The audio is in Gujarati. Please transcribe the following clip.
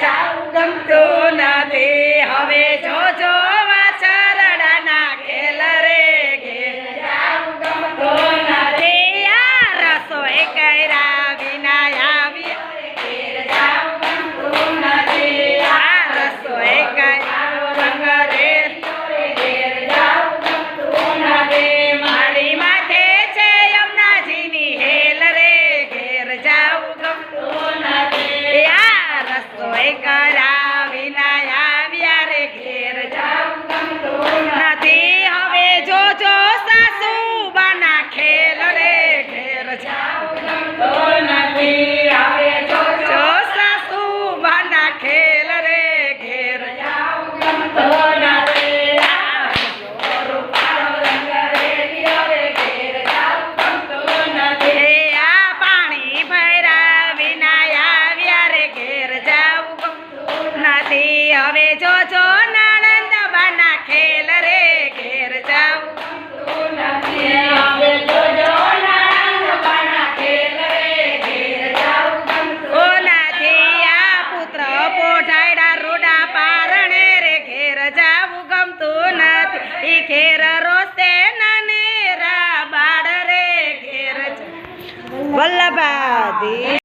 જાવું ગમતું નથી હવે જોજો વાછરડાના ખેલ રે ઘેર જાવું ગમતું નથી આ રસોઈ કર્યા વિના આવી ઘેર જાવું ગમતું નથી આ રસોઈ કર્યા રંગ રે ઘેર જાવું ગમતું નથી મારી માથે છે યમુનાજીની હેલ રે ઘેર જાવું ગમતું નથી આ રસોઈ કર્યા વિના આવ્યા રે ઘેર જાવું ગમતું નથી હવે જોજો સાસુ બાના ખેલ રે ઘેર જાવું ગમતું નથી હવે જોજો સાસુ બાના ખેલ રે ઘેર જાવું ગમતું નથી આ પાણી ભર્યા વિના આવ્યા રે ઘેર જાવું ગમતું નથી હવે જોજો નણંદ બાના ખેલ રે ઘેર જાવું ગમતું નથી હવે જોજો નણંદ બાના ખેલ રે ઘેર જાવું ગમતું નથી આ પુત્ર પોઢાયડા રૂડા પારણે રે ઘેર જાવું ગમતું નથી ઈ ઘેર રોતે નાનેરા બાળ રે ઘેર વલ્લભાદી